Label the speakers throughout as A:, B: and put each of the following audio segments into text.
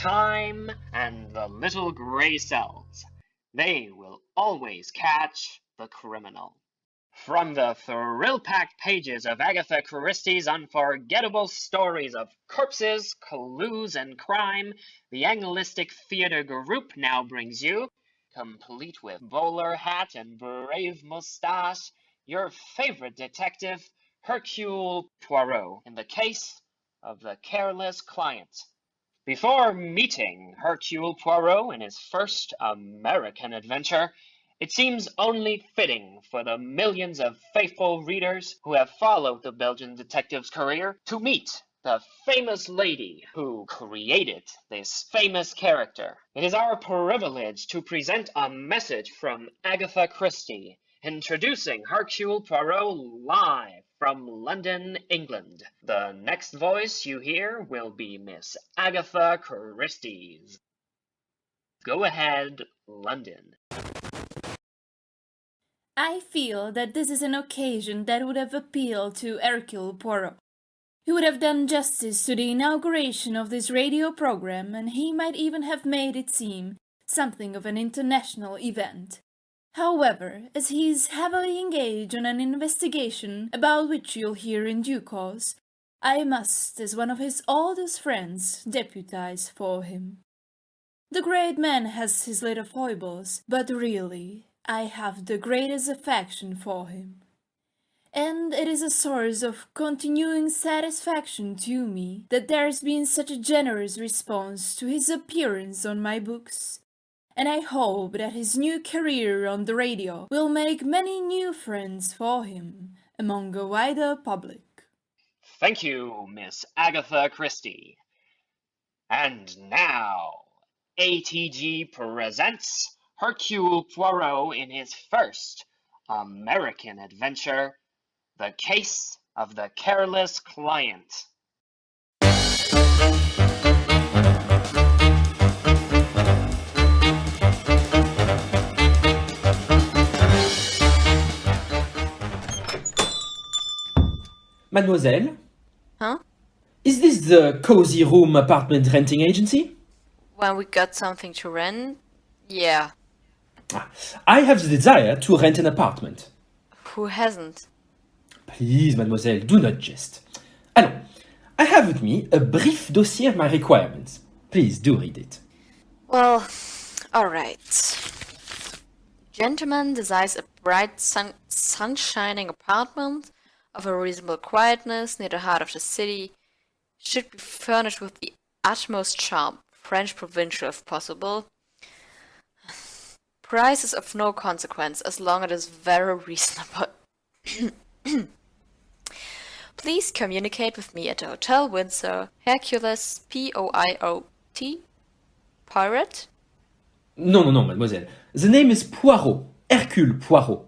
A: time and the little gray cells. They will always catch the criminal. From the thrill-packed pages of Agatha Christie's unforgettable stories of corpses, clues, and crime, the Anglistic Theatre Group now brings you, complete with bowler hat and brave moustache, your favorite detective, Hercule Poirot, in the case of the Careless client. Before meeting Hercule Poirot in his first American adventure, it seems only fitting for the millions of faithful readers who have followed the Belgian detective's career to meet the famous lady who created this famous character. It is our privilege to present a message from Agatha Christie, introducing Hercule Poirot live from London, England. The next voice you hear will be Miss Agatha Christie's. Go ahead, London.
B: I feel that this is an occasion that would have appealed to Hercule Poirot. He would have done justice to the inauguration of this radio program, and he might even have made it seem something of an international event. However, as he is heavily engaged on an investigation about which you'll hear in due course, I must, as one of his oldest friends, deputize for him. The great man has his little foibles, but really, I have the greatest affection for him. And it is a source of continuing satisfaction to me that there has been such a generous response to his appearance on my books. And I hope that his new career on the radio will make many new friends for him among a wider public.
A: Thank you, Miss Agatha Christie. And now, ATG presents Hercule Poirot in his first American adventure, The Case of the Careless Client.
C: Mademoiselle?
D: Huh?
C: Is this the Cozy Room apartment renting agency?
D: When we got something to rent? Yeah.
C: I have the desire to rent an apartment.
D: Who hasn't?
C: Please, mademoiselle, do not jest. Allons, I have with me a brief dossier of my requirements. Please do read it.
D: Well, alright. Gentleman desires a bright, sun-shining apartment of a reasonable quietness near the heart of the city. Should be furnished with the utmost charm, French provincial if possible. Price is of no consequence as long as it is very reasonable. Please communicate with me at the Hotel Windsor, Hercules, P-O-I-O-T. Poirot?
C: No, mademoiselle. The name is Poirot. Hercule Poirot.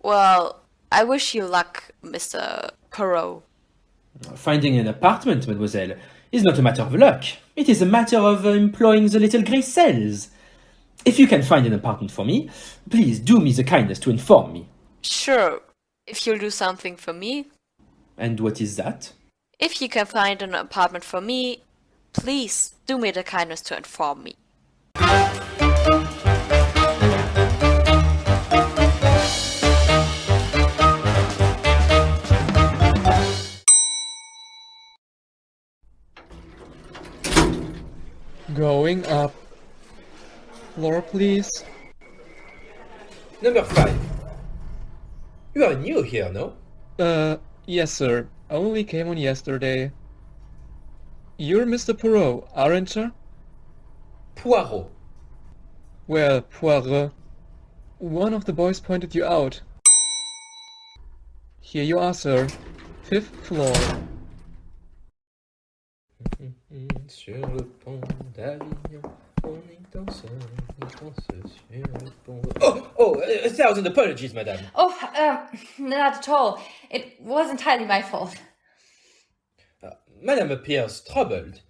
D: Well, I wish you luck, Mr. Poirot.
C: Finding an apartment, mademoiselle, is not a matter of luck. It is a matter of employing the little grey cells. If you can find an apartment for me, please do me the kindness to inform me.
D: Sure, if you'll do something for me.
C: And what is that?
D: If you can find an apartment for me, please do me the kindness to inform me.
E: Going up. Floor, please.
C: Number 5. You are new here, no?
E: Yes, sir. Only came on yesterday. You're Mr. Poirot, aren't you?
C: Poirot.
E: Well, Poirot. One of the boys pointed you out. Here you are, sir. 5th floor.
C: Sur le pont d'Avignon, on y danse sur le pont. Oh, 1,000 apologies, madame.
F: Oh, not at all. It was entirely my fault.
C: Madame appears troubled.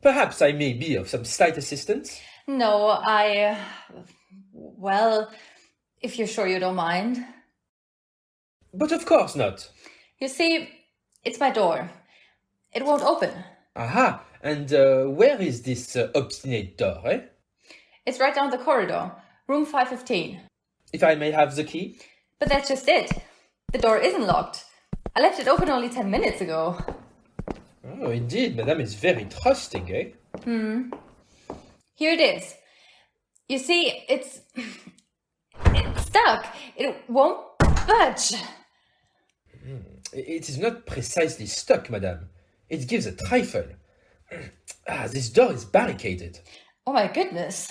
C: Perhaps I may be of some slight assistance?
F: No, well, if you're sure you don't mind.
C: But of course not.
F: You see, it's my door. It won't open.
C: Aha, and where is this obstinate door, eh?
F: It's right down the corridor, room 515.
C: If I may have the key?
F: But that's just it. The door isn't locked. I left it open only 10 minutes ago.
C: Oh, indeed, Madame is very trusting, eh?
F: Here it is. You see, it's stuck. It won't budge.
C: It is not precisely stuck, Madame. It gives a trifle. This door is barricaded.
F: Oh my goodness.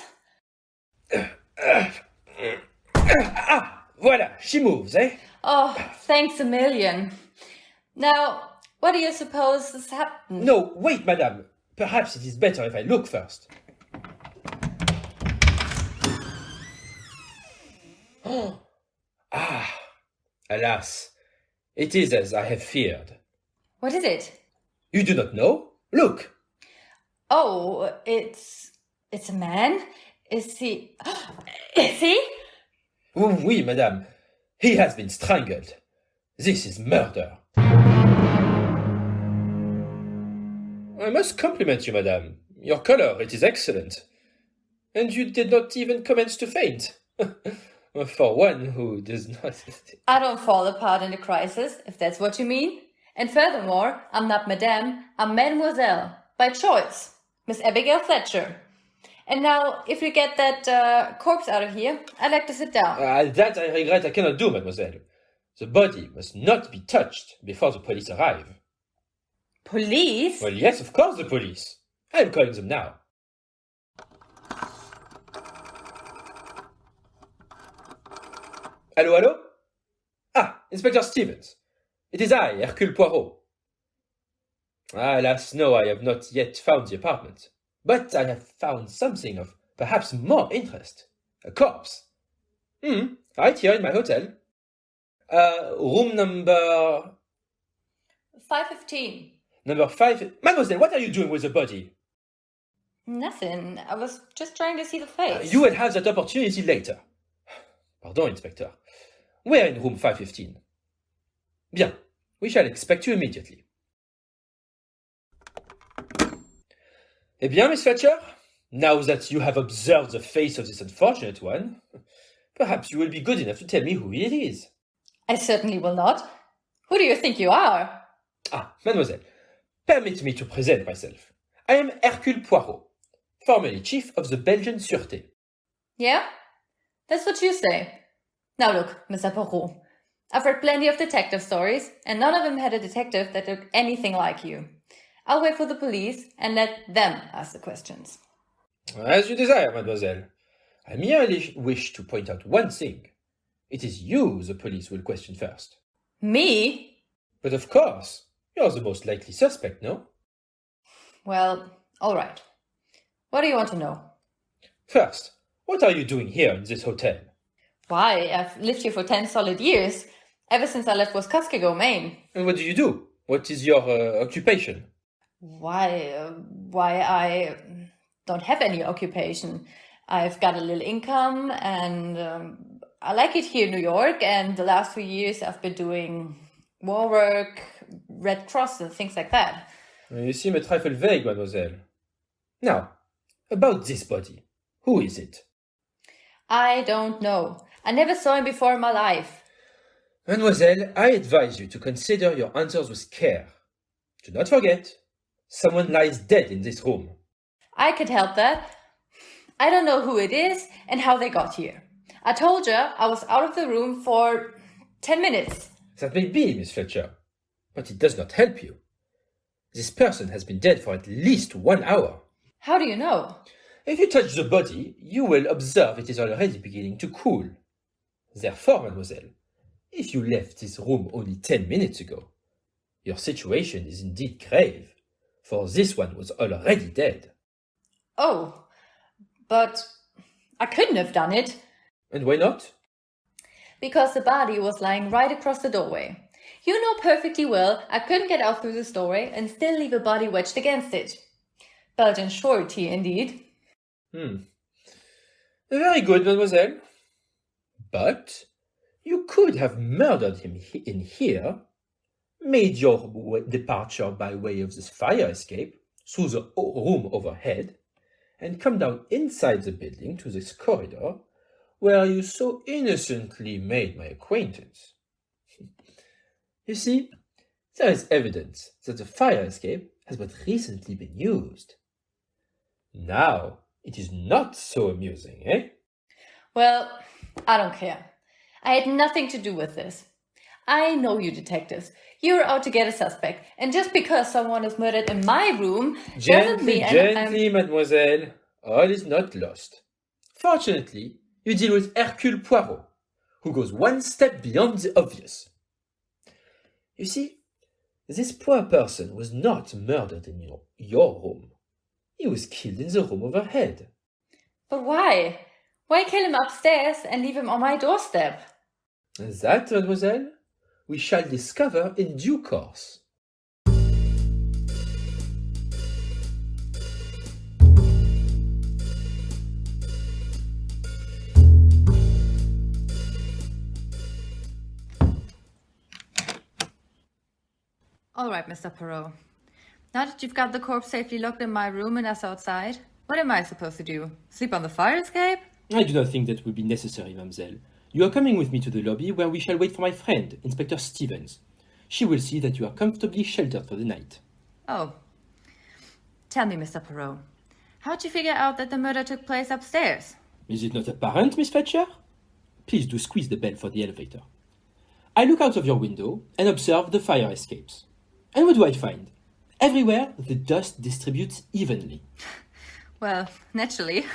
C: Voilà, she moves, eh?
F: Oh, thanks a million. Now, what do you suppose has happened?
C: No, wait, Madame. Perhaps it is better if I look first. Alas, it is as I have feared.
F: What is it?
C: You do not know? Look!
F: Oh, it's a man? Is he? Is he?
C: Oui, Madame. He has been strangled. This is murder. I must compliment you, Madame. Your color, it is excellent. And you did not even commence to faint. For one who does not...
F: I don't fall apart in a crisis, if that's what you mean. And furthermore, I'm not Madame, I'm Mademoiselle, by choice. Miss Abigail Fletcher. And now, if we get that corpse out of here, I'd like to sit down.
C: That I regret I cannot do, Mademoiselle. The body must not be touched before the police arrive.
F: Police?
C: Well, yes, of course, the police. I am calling them now. Hello, hello? Inspector Stevens. It is I, Hercule Poirot. Alas, no, I have not yet found the apartment. But I have found something of perhaps more interest. A corpse. Right here in my hotel. Room number...
F: 515.
C: Number 5... Mademoiselle, what are you doing with the body?
F: Nothing. I was just trying to see the face.
C: You will have that opportunity later. Pardon, Inspector. We are in room 515. Bien. We shall expect you immediately. Eh bien, Miss Fletcher, now that you have observed the face of this unfortunate one, perhaps you will be good enough to tell me who it is.
F: I certainly will not. Who do you think you are?
C: Mademoiselle, permit me to present myself. I am Hercule Poirot, formerly chief of the Belgian Sûreté.
F: Yeah? That's what you say. Now look, Mr. Poirot. I've read plenty of detective stories, and none of them had a detective that looked anything like you. I'll wait for the police and let them ask the questions.
C: As you desire, mademoiselle. I merely wish to point out one thing. It is you the police will question first.
F: Me?
C: But of course, you're the most likely suspect, no?
F: Well, all right. What do you want to know?
C: First, what are you doing here in this hotel?
F: Why, I've lived here for 10 solid years, ever since I left Woskowskiego, Maine.
C: And what do you do? What is your occupation?
F: Why, I don't have any occupation. I've got a little income, and I like it here in New York, and the last few years I've been doing war work, Red Cross, and things like that.
C: You seem a trifle vague, mademoiselle. Now, about this body. Who is it?
F: I don't know. I never saw him before in my life.
C: Mademoiselle, I advise you to consider your answers with care. Do not forget, someone lies dead in this room.
F: I could help that. I don't know who it is and how they got here. I told you I was out of the room for 10 minutes.
C: That may be, Miss Fletcher, but it does not help you. This person has been dead for at least 1 hour.
F: How do you know?
C: If you touch the body, you will observe it is already beginning to cool. Therefore, mademoiselle, if you left this room only 10 minutes ago, your situation is indeed grave, for this one was already dead.
F: Oh, but I couldn't have done it.
C: And why not?
F: Because the body was lying right across the doorway. You know perfectly well I couldn't get out through this doorway and still leave a body wedged against it. Belgian surety, indeed.
C: Very good, mademoiselle. But you could have murdered him in here, made your departure by way of this fire escape, through the room overhead and come down inside the building to this corridor where you so innocently made my acquaintance. You see, there is evidence that the fire escape has but recently been used. Now, it is not so amusing, eh?
F: Well, I don't care. I had nothing to do with this. I know you detectives. You're out to get a suspect, and just because someone is murdered in my room doesn't mean
C: Gently, mademoiselle. All is not lost. Fortunately, you deal with Hercule Poirot, who goes one step beyond the obvious. You see, this poor person was not murdered in your room. He was killed in the room overhead.
F: But why? Why kill him upstairs and leave him on my doorstep?
C: That, mademoiselle, we shall discover in due course.
F: All right, Mr. Poirot. Now that you've got the corpse safely locked in my room and us outside, what am I supposed to do? Sleep on the fire escape?
C: I do not think that will be necessary, mademoiselle. You are coming with me to the lobby where we shall wait for my friend, Inspector Stevens. She will see that you are comfortably sheltered for the night.
F: Oh. Tell me, Mr. Poirot, how'd you figure out that the murder took place upstairs?
C: Is it not apparent, Miss Fletcher? Please do squeeze the bell for the elevator. I look out of your window and observe the fire escapes. And what do I find? Everywhere, the dust distributes evenly.
F: Well, naturally.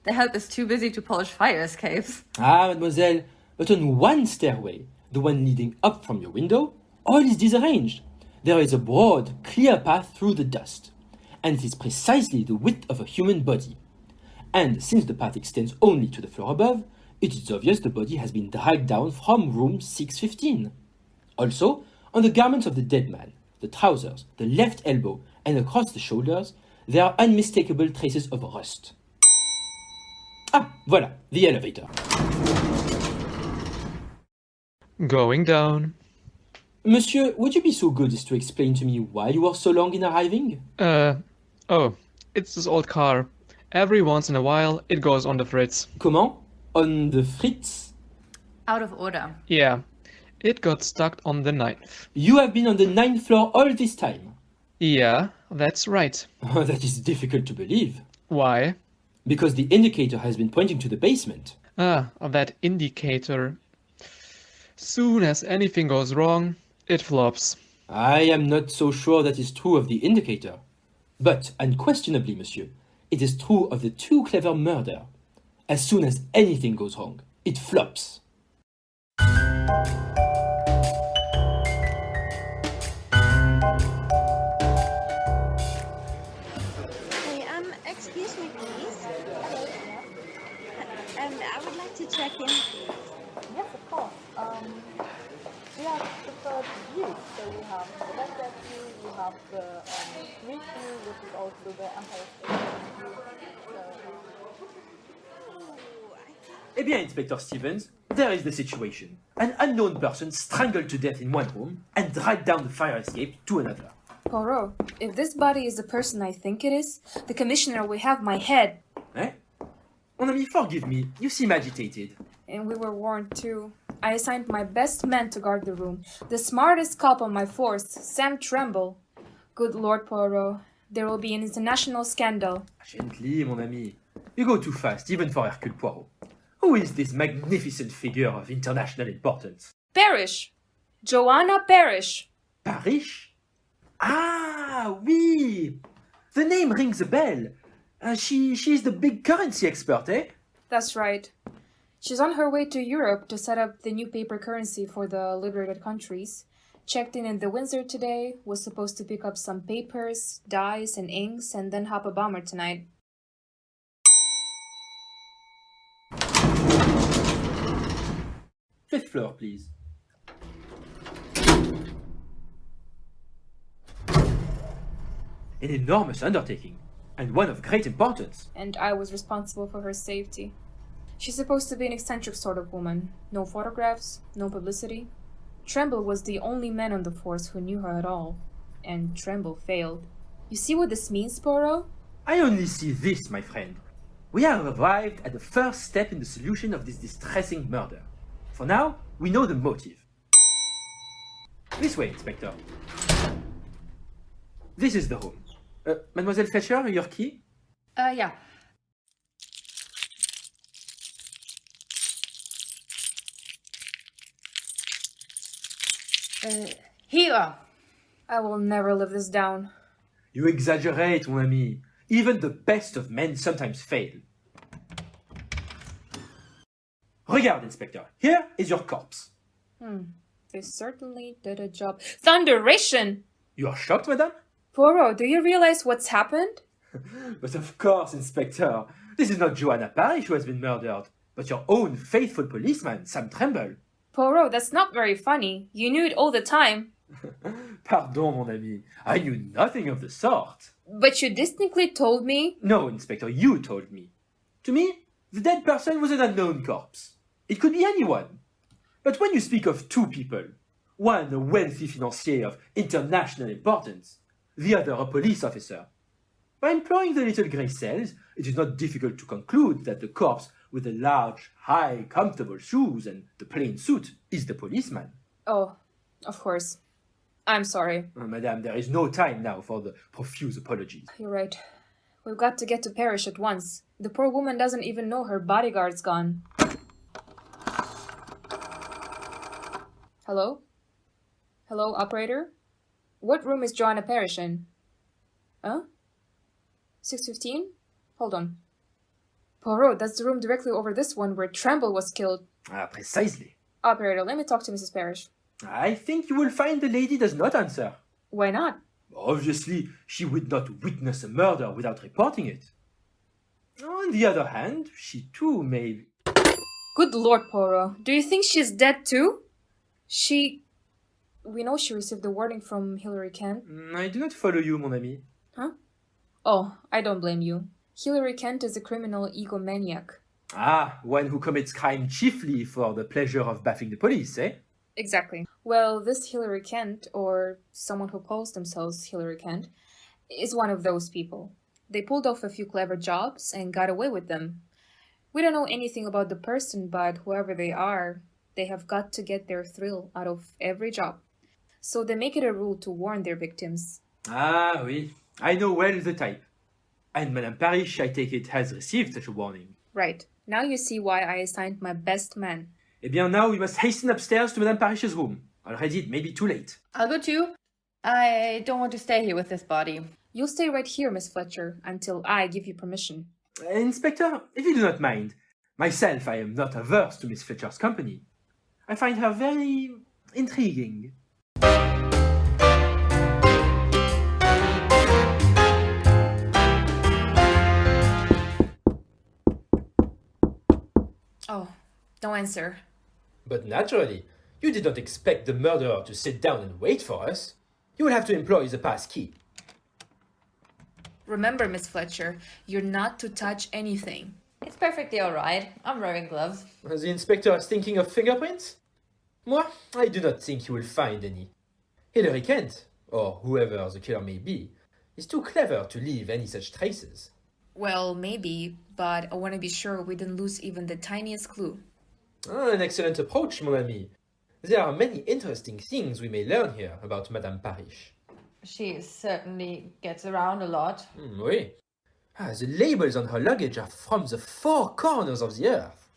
F: The help is too busy to polish fire escapes.
C: Ah, mademoiselle, but on one stairway, the one leading up from your window, all is disarranged. There is a broad, clear path through the dust, and it is precisely the width of a human body. And since the path extends only to the floor above, it is obvious the body has been dragged down from room 615. Also, on the garments of the dead man, the trousers, the left elbow, and across the shoulders, there are unmistakable traces of rust. Ah, voilà, the elevator.
E: Going down.
C: Monsieur, would you be so good as to explain to me why you are so long in arriving?
E: Oh, it's this old car. Every once in a while, it goes on the fritz.
C: Comment? On the fritz?
F: Out of order.
E: Yeah, it got stuck on the 9th.
C: You have been on the 9th floor all this time.
E: Yeah, that's right.
C: That is difficult to believe.
E: Why?
C: Because the indicator has been pointing to the basement.
E: Ah, that indicator. Soon as anything goes wrong, it flops.
C: I am not so sure that is true of the indicator. But, unquestionably, monsieur, it is true of the too clever murder. As soon as anything goes wrong, it flops.
G: Hey, excuse me, please. I would like to check in, please.
H: Yes, of course. We have preferred views. So we have the Baghdad view, we have the street view, which is also the Empire State view.
C: Eh bien, Inspector Stevens, there is the situation. An unknown person strangled to death in one room and dragged down the fire escape to another.
I: Poirot, if this body is the person I think it is, the commissioner will have my head.
C: Eh? Mon ami, forgive me. You seem agitated.
I: And we were warned too. I assigned my best men to guard the room. The smartest cop on my force, Sam Tremble. Good Lord, Poirot, there will be an international scandal.
C: Gently, mon ami. You go too fast, even for Hercule Poirot. Who is this magnificent figure of international importance?
I: Parrish! Joanna Parrish!
C: Parrish? Ah, oui! The name rings a bell. She is the big currency expert, eh?
I: That's right. She's on her way to Europe to set up the new paper currency for the liberated countries. Checked in the Windsor today, was supposed to pick up some papers, dyes, and inks, and then hop a bomber tonight.
C: Fifth floor, please. An enormous undertaking, and one of great importance.
I: And I was responsible for her safety. She's supposed to be an eccentric sort of woman. No photographs, no publicity. Tremble was the only man on the force who knew her at all. And Tremble failed. You see what this means, Poirot?
C: I only see this, my friend. We have arrived at the first step in the solution of this distressing murder. For now, we know the motive. This way, Inspector. This is the room. Mademoiselle Fletcher, your key?
I: Yeah. Here. I will never live this down.
C: You exaggerate, mon ami. Even the best of men sometimes fail. Regarde, Inspector. Here is your corpse.
I: They certainly did a job. Thunderation!
C: You are shocked, madame?
I: Poirot, do you realize what's happened?
C: But of course, Inspector. This is not Joanna Parrish who has been murdered, but your own faithful policeman, Sam Tremble.
I: Poirot, that's not very funny. You knew it all the time.
C: Pardon, mon ami. I knew nothing of the sort.
I: But you distinctly told me.
C: No, Inspector, you told me. To me, the dead person was an unknown corpse. It could be anyone. But when you speak of two people, one a wealthy financier of international importance, the other a police officer, by employing the little grey cells, it is not difficult to conclude that the corpse with the large, high, comfortable shoes and the plain suit is the policeman.
I: Oh, of course. I'm sorry.
C: Madame, there is no time now for the profuse apologies.
I: You're right. We've got to get to Paris at once. The poor woman doesn't even know her bodyguard's gone. Hello? Hello, operator? What room is Joanna Parrish in? Huh? 615? Hold on. Poirot, that's the room directly over this one where Tremble was killed.
C: Precisely.
I: Operator, let me talk to Mrs. Parrish.
C: I think you will find the lady does not answer.
I: Why not?
C: Obviously, she would not witness a murder without reporting it. On the other hand, she too may...
I: Good Lord, Poirot. Do you think she's dead too? We know she received the warning from Hilary Kent.
C: I do not follow you, mon ami.
I: Huh? Oh, I don't blame you. Hilary Kent is a criminal egomaniac.
C: One who commits crime chiefly for the pleasure of baffling the police, eh?
I: Exactly. Well, this Hilary Kent, or someone who calls themselves Hilary Kent, is one of those people. They pulled off a few clever jobs and got away with them. We don't know anything about the person, but whoever they are, they have got to get their thrill out of every job. So they make it a rule to warn their victims.
C: Oui. I know well the type. And Madame Parrish, I take it, has received such a warning.
I: Right. Now you see why I assigned my best man.
C: Eh bien, now we must hasten upstairs to Madame Parrish's room. Already it may be too late.
F: I'll go too. I don't want to stay here with this body.
I: You'll stay right here, Miss Fletcher, until I give you permission.
C: Inspector, if you do not mind, myself I am not averse to Miss Fletcher's company. I find her very intriguing.
I: Oh, no answer.
C: But naturally, you did not expect the murderer to sit down and wait for us. You will have to employ the pass key.
I: Remember, Miss Fletcher, you're not to touch anything.
F: It's perfectly alright. I'm wearing gloves.
C: The inspector is thinking of fingerprints? Moi, I do not think you will find any. Hilary Kent, or whoever the killer may be, is too clever to leave any such traces.
I: Well, maybe, but I want to be sure we didn't lose even the tiniest clue.
C: An excellent approach, mon ami. There are many interesting things we may learn here about Madame Parrish.
F: She certainly gets around a lot.
C: Oui. The labels on her luggage are from the four corners of the earth.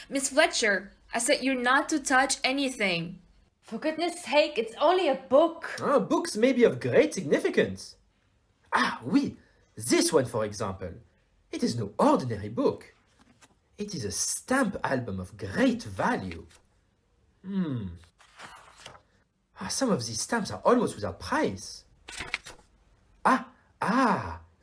I: Miss Fletcher, I said you're not to touch anything.
F: For goodness sake, it's only a book.
C: Books may be of great significance. Oui. This one, for example. It is no ordinary book. It is a stamp album of great value. Some of these stamps are almost without price.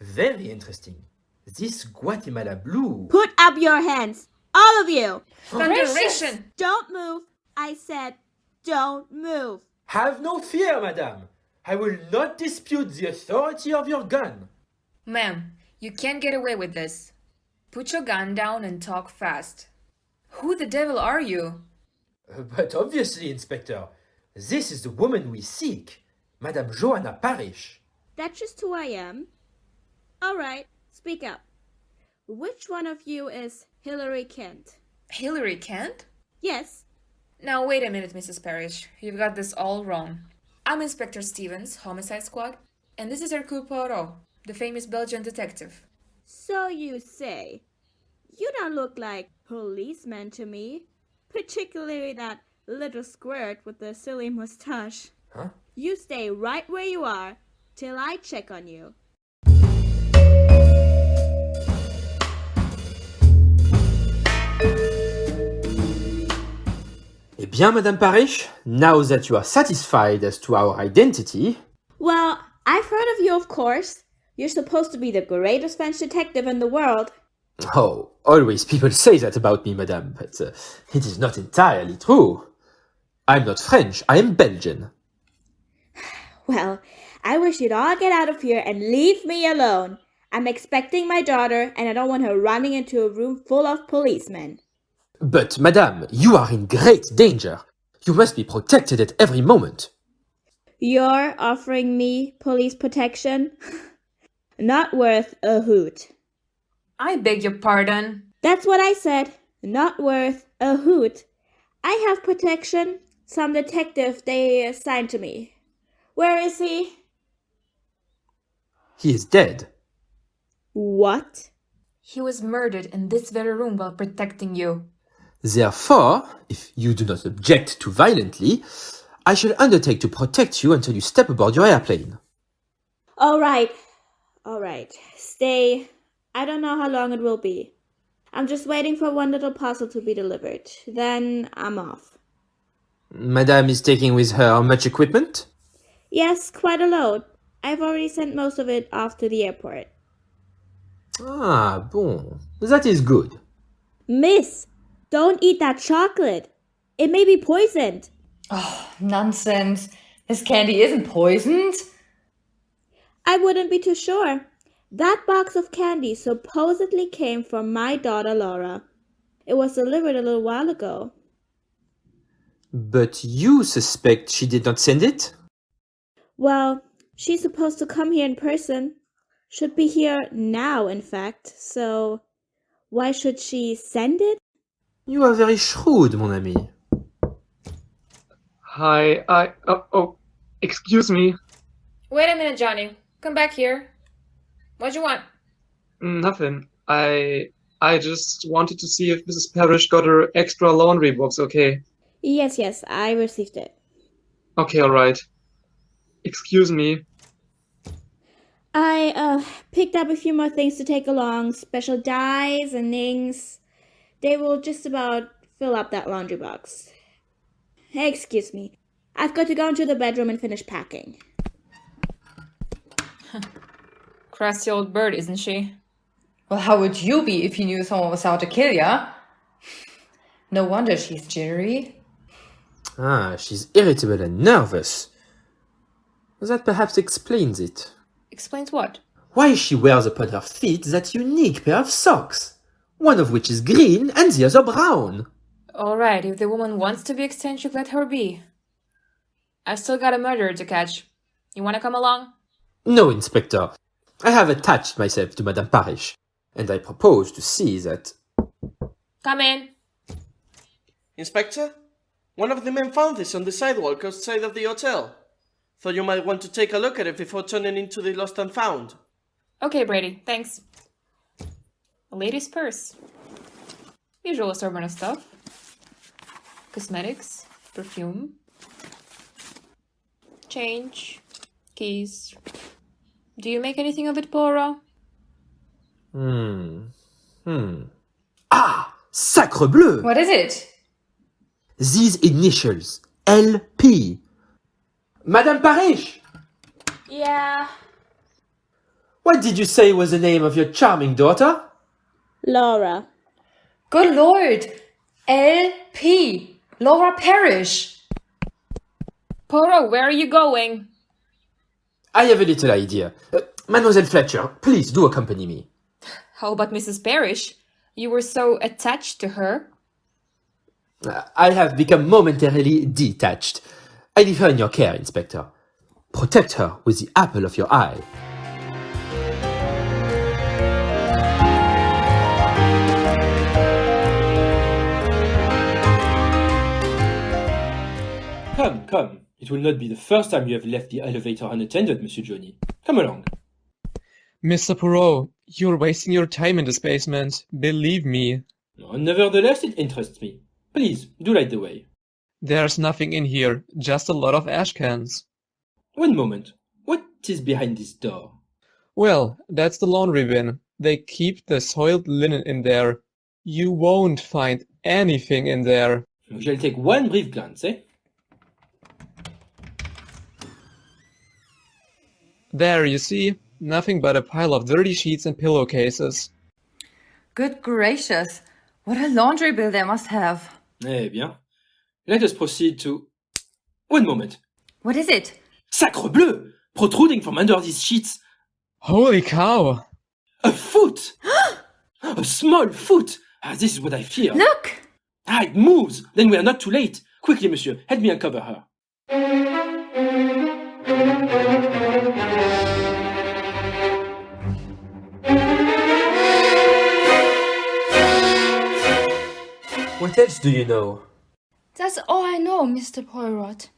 C: Very interesting. This Guatemala blue.
J: Put up your hands, all of you.
I: Thunderation!
J: Don't move. I said, don't move.
C: Have no fear, madame. I will not dispute the authority of your gun.
I: Ma'am, you can't get away with this. Put your gun down and talk fast. Who the devil are you?
C: But obviously, Inspector, this is the woman we seek, Madame Joanna Parrish.
J: That's just who I am. All right, speak up. Which one of you is Hillary Kent?
I: Hillary Kent?
J: Yes.
I: Now, wait a minute, Mrs. Parrish. You've got this all wrong. I'm Inspector Stevens, Homicide Squad, and this is Hercule Poirot, the famous Belgian detective.
J: So you say. You don't look like policemen to me. Particularly that little squirt with the silly mustache.
C: Huh?
J: You stay right where you are till I check on you.
C: Eh bien, Madame Parrish, now that you are satisfied as to our identity...
J: Well, I've heard of you, of course. You're supposed to be the greatest French detective in the world.
C: Oh, always people say that about me, Madame, but it is not entirely true. I'm not French, I am Belgian.
J: Well, I wish you'd all get out of here and leave me alone. I'm expecting my daughter, and I don't want her running into a room full of policemen.
C: But, Madame, you are in great danger. You must be protected at every moment.
J: You're offering me police protection? Not worth a hoot.
I: I beg your pardon.
J: That's what I said. Not worth a hoot. I have protection. Some detective they assigned to me. Where is he?
C: He is dead.
J: What?
I: He was murdered in this very room while protecting you.
C: Therefore, if you do not object too violently, I shall undertake to protect you until you step aboard your airplane.
J: All right. Stay. I don't know how long it will be. I'm just waiting for one little parcel to be delivered. Then I'm off.
C: Madame is taking with her much equipment?
J: Yes, quite a load. I've already sent most of it off to the airport.
C: Ah, bon. That is good.
J: Miss, don't eat that chocolate. It may be poisoned.
F: Oh, nonsense. This candy isn't poisoned.
J: I wouldn't be too sure. That box of candy supposedly came from my daughter Laura. It was delivered a little while ago.
C: But you suspect she did not send it?
J: Well, she's supposed to come here in person. Should be here now, in fact. So, why should she send it?
C: You are very shrewd, mon ami.
E: Hi, excuse me.
I: Wait a minute, Johnny. Come back here. What do you want?
E: Nothing. I just wanted to see if Mrs. Parrish got her extra laundry box, okay?
J: Yes, I received it.
E: Okay, alright. Excuse me.
J: I picked up a few more things to take along. Special dyes and inks. They will just about fill up that laundry box. Excuse me. I've got to go into the bedroom and finish packing.
I: Crusty old bird, isn't she?
F: Well, how would you be if you knew someone was out to kill ya? No wonder she's jittery.
C: Ah, she's irritable and nervous. That perhaps explains it.
I: Explains what?
C: Why she wears upon her feet that unique pair of socks, one of which is green and the other brown.
I: Alright, if the woman wants to be eccentric, let her be. I've still got a murderer to catch. You wanna come along?
C: No, Inspector. I have attached myself to Madame Parrish, and I propose to see that...
I: Come in.
K: Inspector? One of the men found this on the sidewalk outside of the hotel. Thought you might want to take a look at it before turning into the lost and found.
I: Okay, Brady, thanks. A lady's purse. Usual assortment of stuff. Cosmetics, perfume, change, keys. Do you make anything of it, Poirot?
C: Ah! Sacre bleu!
F: What is it?
C: These initials. LP. Madame Parrish!
J: Yeah.
C: What did you say was the name of your charming daughter?
J: Laura.
F: Good Lord! L.P. Laura Parrish.
I: Poirot, where are you going?
C: I have a little idea. Mademoiselle Fletcher, please do accompany me.
I: How about Mrs. Parrish? You were so attached to her.
C: I have become momentarily detached. I leave her in your care, Inspector. Protect her with the apple of your eye. Come, come. It will not be the first time you have left the elevator unattended, Monsieur Johnny. Come along.
E: Mr. Poirot, you're wasting your time in this basement. Believe me.
C: Nevertheless, it interests me. Please, do light the way.
E: There's nothing in here, just a lot of ash cans.
C: One moment. What is behind this door?
E: Well, that's the laundry bin. They keep the soiled linen in there. You won't find anything in there.
C: We shall take one brief glance, eh?
E: There, you see? Nothing but a pile of dirty sheets and pillowcases.
F: Good gracious, what a laundry bill they must have.
C: Eh bien, let us proceed to... One moment.
F: What is it?
C: Sacre bleu! Protruding from under these sheets.
E: Holy cow!
C: A foot! A small foot! This is what I fear.
F: Look!
C: It moves! Then we are not too late. Quickly, monsieur, help me uncover her. What else do you know?
B: That's all I know, Mr. Poirot.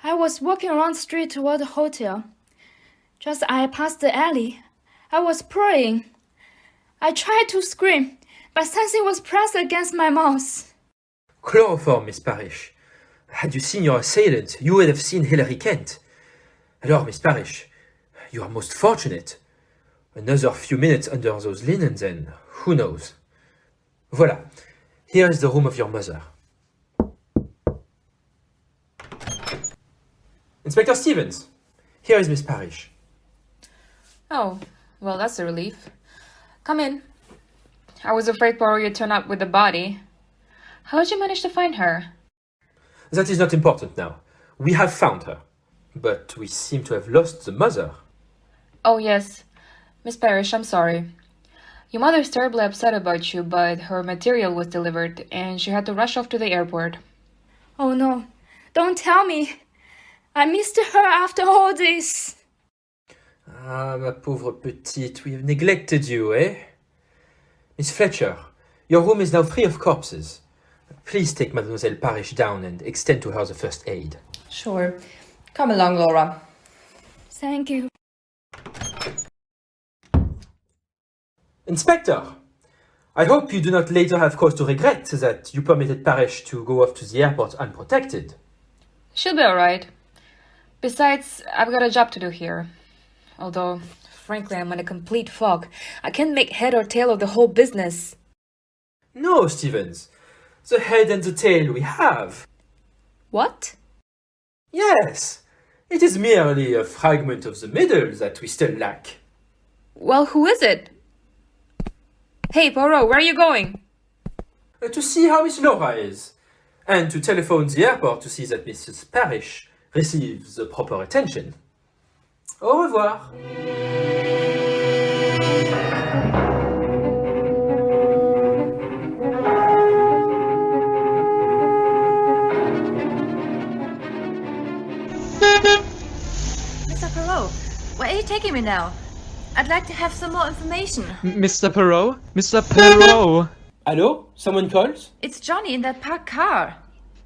B: I was walking around the street toward the hotel. Just as I passed the alley, I was praying. I tried to scream, but something was pressed against my mouth.
C: Chloroform, Miss Parrish. Had you seen your assailant, you would have seen Hilary Kent. Alors, Miss Parrish, you are most fortunate. Another few minutes under those linens and who knows. Voilà. Here is the room of your mother. Inspector Stevens, here is Miss Parrish.
I: Oh, well, that's a relief. Come in. I was afraid Poirot would turn up with the body. How did you manage to find her?
C: That is not important now. We have found her. But we seem to have lost the mother.
I: Oh, yes. Miss Parrish, I'm sorry. Your mother is terribly upset about you, but her material was delivered, and she had to rush off to the airport.
B: Oh no, don't tell me. I missed her after all this.
C: Ah, ma pauvre petite, we have neglected you, eh? Miss Fletcher, your room is now free of corpses. Please take Mademoiselle Parrish down and extend to her the first aid.
F: Sure. Come along, Laura.
B: Thank you.
C: Inspector, I hope you do not later have cause to regret that you permitted Parrish to go off to the airport unprotected.
I: She'll be alright. Besides, I've got a job to do here. Although, frankly, I'm in a complete fog. I can't make head or tail of the whole business.
C: No, Stevens. The head and the tail we have.
I: What?
C: Yes. It is merely a fragment of the middle that we still lack.
I: Well, who is it? Hey, Poirot, where are you going?
C: To see how Miss Laura is. And to telephone the airport to see that Mrs. Parrish receives the proper attention. Au revoir.
F: Mr. Poirot, where are you taking me now? I'd like to have some more information.
E: Mr. Poirot? Mr. Poirot!
C: Hello? Someone calls?
F: It's Johnny in that parked car.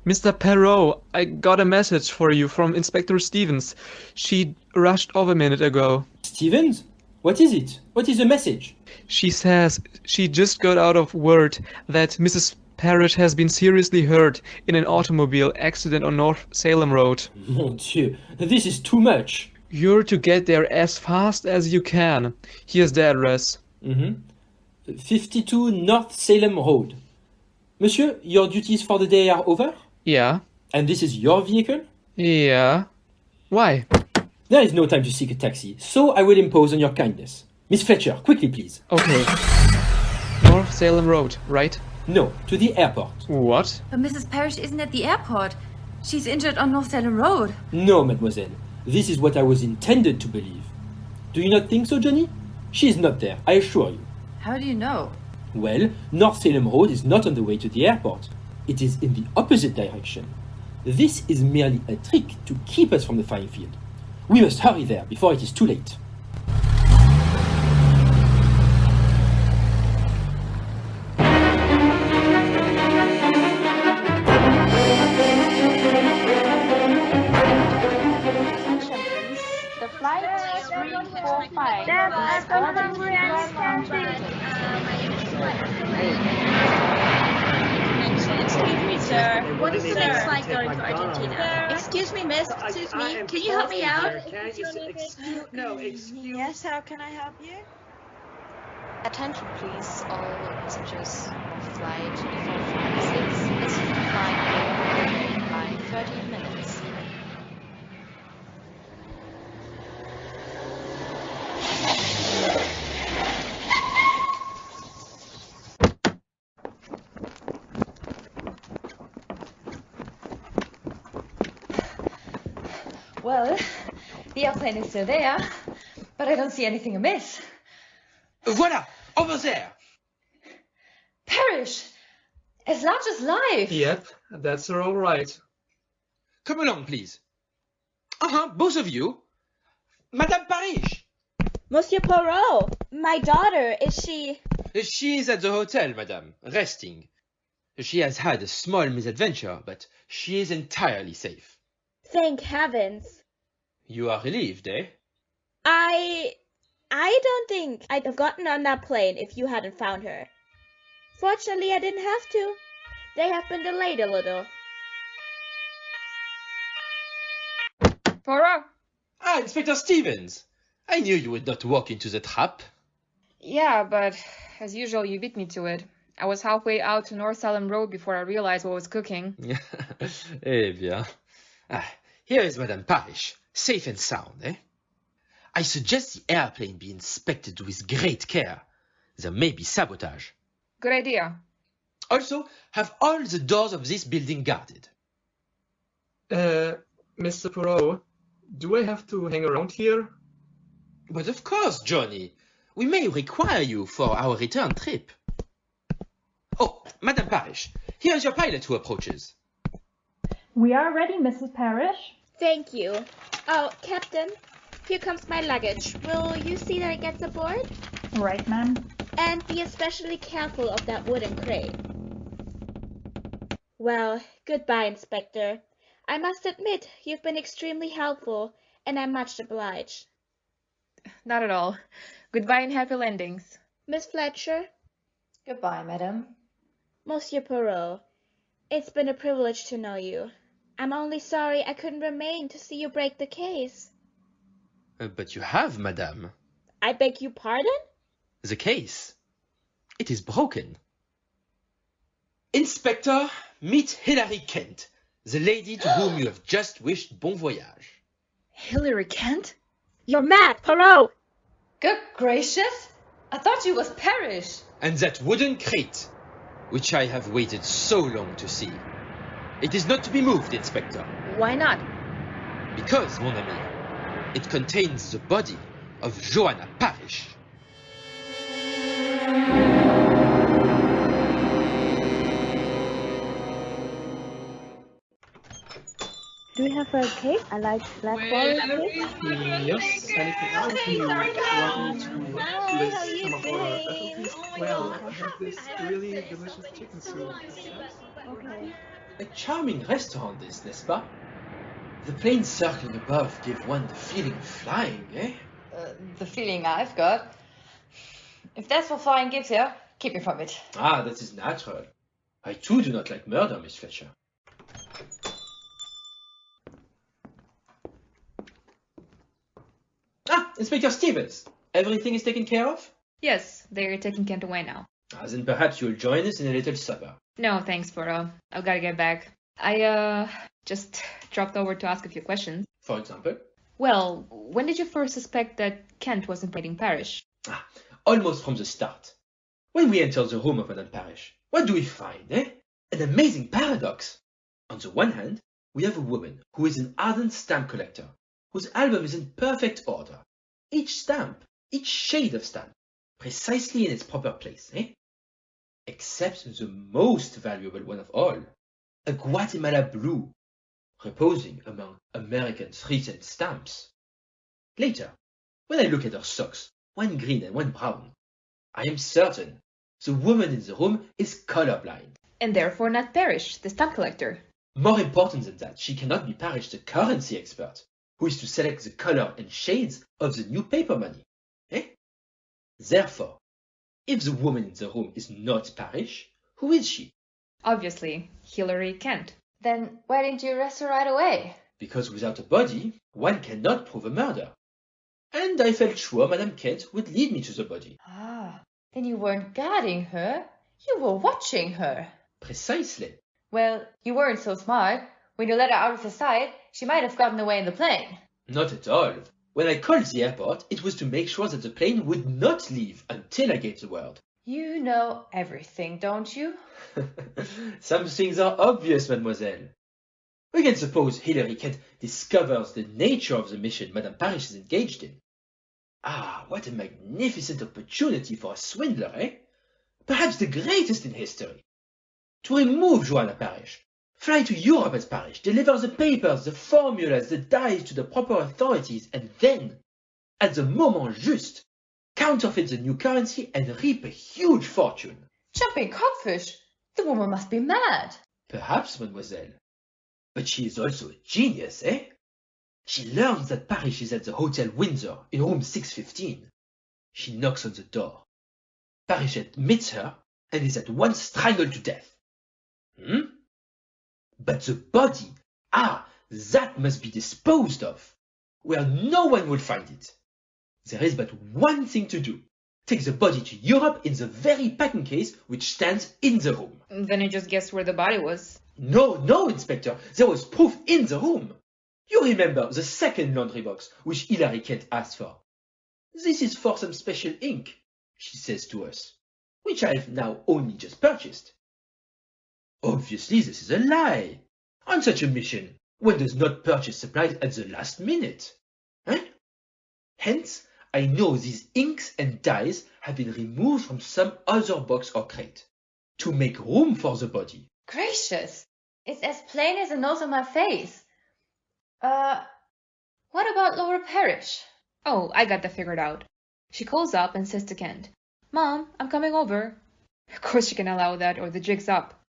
E: Mr. Poirot, I got a message for you from Inspector Stevens. She rushed off a minute ago.
C: Stevens? What is it? What is the message?
E: She says she just got out of word that Mrs. Parrish has been seriously hurt in an automobile accident on North Salem Road.
C: Mon Dieu, this is too much.
E: You're to get there as fast as you can. Here's the address.
C: 52 North Salem Road. Monsieur, your duties for the day are over?
E: Yeah.
C: And this is your vehicle?
E: Yeah. Why?
C: There is no time to seek a taxi, so I will impose on your kindness. Miss Fletcher, quickly please.
E: Okay. North Salem Road, right?
C: No, to the airport.
E: What?
F: But Mrs. Parrish isn't at the airport. She's injured on North Salem Road.
C: No, mademoiselle. This is what I was intended to believe. Do you not think so, Johnny? She is not there, I assure you.
F: How do you know?
C: Well, North Salem Road is not on the way to the airport. It is in the opposite direction. This is merely a trick to keep us from the flying field. We must hurry there before it is too late.
H: Attention please. The flight 345
G: Dad, I'm
H: is
G: so
H: boarding
G: hungry, I'm starving.
L: Excuse me, sir. What is the next flight going to Argentina? Excuse me, miss. Excuse me. Can you help me out?
G: Yes, how can I help you?
D: Attention please, all passengers of flight 456 is flying over by 30 minutes.
F: Well, the airplane is still there, but I don't see anything amiss.
C: Voilà! Over there!
F: Parrish! As large as life!
E: Yep, that's all right.
C: Come along, please. Both of you. Madame Parish!
J: Monsieur Poirot, my daughter, is she...
C: She is at the hotel, madame, resting. She has had a small misadventure, but she is entirely safe.
J: Thank heavens.
C: You are relieved, eh?
J: I don't think I'd have gotten on that plane if you hadn't found her. Fortunately, I didn't have to. They have been delayed a little.
B: Poirot!
C: Ah, Inspector Stevens! I knew you would not walk into the trap.
B: Yeah, but as usual, you beat me to it. I was halfway out to North Salem Road before I realized what was cooking.
C: Eh bien. Here is Madame Parish, safe and sound, eh? I suggest the airplane be inspected with great care. There may be sabotage.
B: Good idea.
C: Also, have all the doors of this building guarded.
E: Mr. Poirot, do I have to hang around here?
C: But of course, Johnny. We may require you for our return trip. Oh, Madame Parish, here is your pilot who approaches.
H: We are ready, Mrs. Parrish.
J: Thank you. Oh, Captain, here comes my luggage. Will you see that it gets aboard?
H: Right, ma'am.
J: And be especially careful of that wooden crate. Well, goodbye, Inspector. I must admit, you've been extremely helpful, and I'm much obliged.
B: Not at all. Goodbye and happy landings.
J: Miss Fletcher?
F: Goodbye, madam.
J: Monsieur Poirot, it's been a privilege to know you. I'm only sorry I couldn't remain to see you break the case.
C: But you have, madame.
J: I beg your pardon?
C: The case. It is broken. Inspector, meet Hilary Kent, the lady to whom you have just wished bon voyage.
B: Hilary Kent?
J: You're mad, Poirot!
F: Good gracious! I thought you was Parrish.
C: And that wooden crate, which I have waited so long to see. It is not to be moved, Inspector.
B: Why not?
C: Because, mon ami, it contains the body of Joanna Parish.
G: Do you have a cake? I like black forest cake.
E: Yes, anything else you want me to list some of our specialties? Well, I have this really delicious chicken soup.
G: Okay.
C: A charming restaurant this, n'est-ce pas? The planes circling above give one the feeling of flying, eh?
F: The feeling I've got. If that's what flying gives you, keep me from it.
C: Ah, that is natural. I too do not like murder, Miss Fletcher. Ah, Inspector Stevens! Everything is taken care of?
B: Yes, they're taking Kent away now.
C: Ah, then perhaps you'll join us in a little supper.
B: No, thanks, Poirot. I've got to get back. I, just dropped over to ask a few questions.
C: For example?
B: Well, when did you first suspect that Kent was invading Parish?
C: Ah, almost from the start. When we enter the room of Madame Parish, what do we find, eh? An amazing paradox. On the one hand, we have a woman who is an ardent stamp collector, whose album is in perfect order. Each stamp, each shade of stamp, precisely in its proper place, eh? Except the most valuable one of all, a Guatemala blue, reposing among American 3-cent stamps. Later, when I look at her socks, one green and one brown, I am certain the woman in the room is colorblind.
I: And therefore not Parrish, the stamp collector.
C: More important than that, she cannot be Parrish, the currency expert, who is to select the color and shades of the new paper money. Therefore, if the woman in the room is not Parrish, who is she?
I: Obviously, Hilary Kent.
F: Then why didn't you arrest her right away?
C: Because without a body, one cannot prove a murder. And I felt sure Madame Kent would lead me to the body.
F: Ah, then you weren't guarding her. You were watching her.
C: Precisely.
F: Well, you weren't so smart. When you let her out of the sight, she might have gotten away in the plane.
C: Not at all. When I called the airport, it was to make sure that the plane would not leave until I gave the word.
F: You know everything, don't you?
C: Some things are obvious, mademoiselle. We can suppose Hilary Kent discovers the nature of the mission Madame Parrish is engaged in. Ah, what a magnificent opportunity for a swindler, eh? Perhaps the greatest in history. To remove Joanna Parrish, fly to Europe as Parrish, deliver the papers, the formulas, the dies to the proper authorities, and then, at the moment juste, counterfeit the new currency and reap a huge fortune.
F: Jumping codfish! The woman must be mad.
C: Perhaps, mademoiselle. But she is also a genius, eh? She learns that Parrish is at the Hotel Windsor in room 615. She knocks on the door. Parrish admits her and is at once strangled to death. But the body, that must be disposed of, where no one will find it. There is but one thing to do. Take the body to Europe in the very packing case which stands in the room.
I: Then I just guessed where the body was.
C: No, Inspector. There was proof in the room. You remember the second laundry box which Hilary Kent asked for. This is for some special ink, she says to us, which I have now only just purchased. Obviously, this is a lie. On such a mission, one does not purchase supplies at the last minute. Hence, I know these inks and dyes have been removed from some other box or crate to make room for the body.
F: Gracious! It's as plain as a nose on my face. What about Laura Parrish?
I: Oh, I got that figured out. She calls up and says to Kent, "Mom, I'm coming over." Of course she can allow that or the jig's up.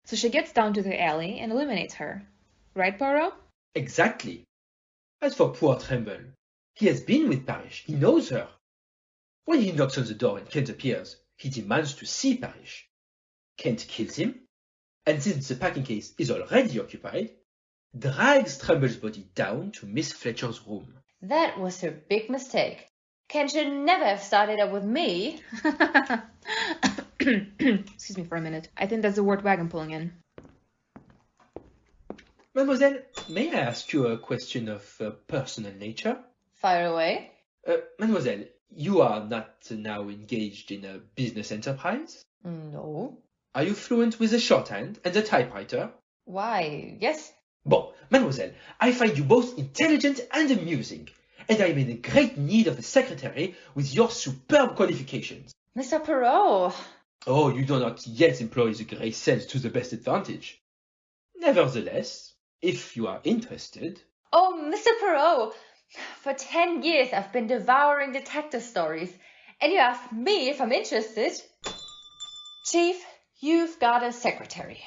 I: So she gets down to the alley and eliminates her. Right, Poirot?
C: Exactly. As for poor Tremble, he has been with Parrish. He knows her. When he knocks on the door and Kent appears, he demands to see Parrish. Kent kills him, and since the packing case is already occupied, drags Tremble's body down to Miss Fletcher's room.
F: That was her big mistake. Kent should never have started up with me.
I: Excuse me for a minute. I think that's the word wagon pulling in.
C: Mademoiselle, may I ask you a question of personal nature?
F: Fire away.
C: Mademoiselle, you are not now engaged in a business enterprise?
F: No.
C: Are you fluent with the shorthand and the typewriter?
F: Why, yes.
C: Bon, mademoiselle, I find you both intelligent and amusing, and I am in great need of a secretary with your superb qualifications.
F: Mr. Poirot.
C: Oh, you do not yet employ the grey cells to the best advantage. Nevertheless, if you are interested...
F: Oh, Mr. Poirot, for 10 years I've been devouring detective stories, and you ask me if I'm interested? Chief, you've got a secretary.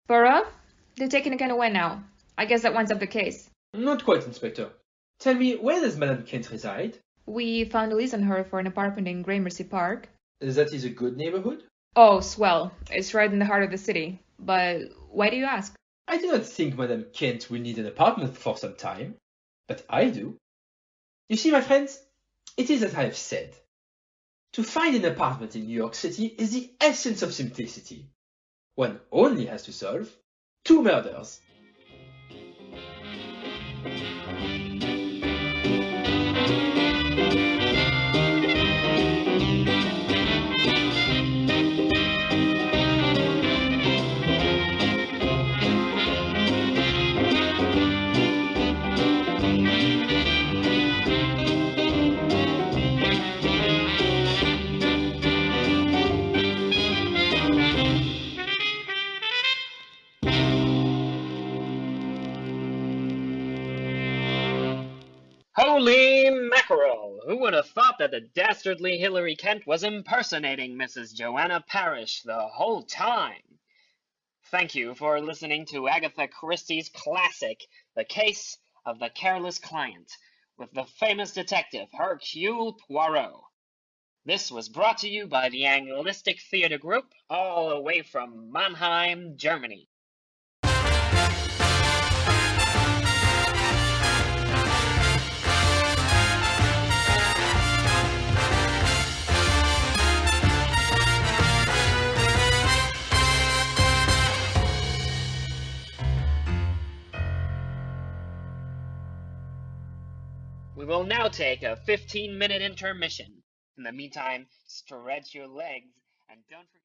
I: Poirot, they're taking again away now. I guess that winds up the case.
C: Not quite, Inspector. Tell me, where does Madame Kent reside?
I: We found a lease on her for an apartment in Gramercy Park.
C: That is a good neighborhood?
I: Oh, swell. It's right in the heart of the city. But why do you ask?
C: I do not think Madame Kent will need an apartment for some time, but I do. You see, my friends, it is as I have said. To find an apartment in New York City is the essence of simplicity. One only has to solve 2 murders.
A: Holy mackerel! Who would have thought that the dastardly Hilary Kent was impersonating Mrs. Joanna Parrish the whole time? Thank you for listening to Agatha Christie's classic, The Case of the Careless Client, with the famous detective Hercule Poirot. This was brought to you by the Anglistic Theatre Group, all the way from Mannheim, Germany. We will now take a 15-minute intermission. In the meantime, stretch your legs and don't forget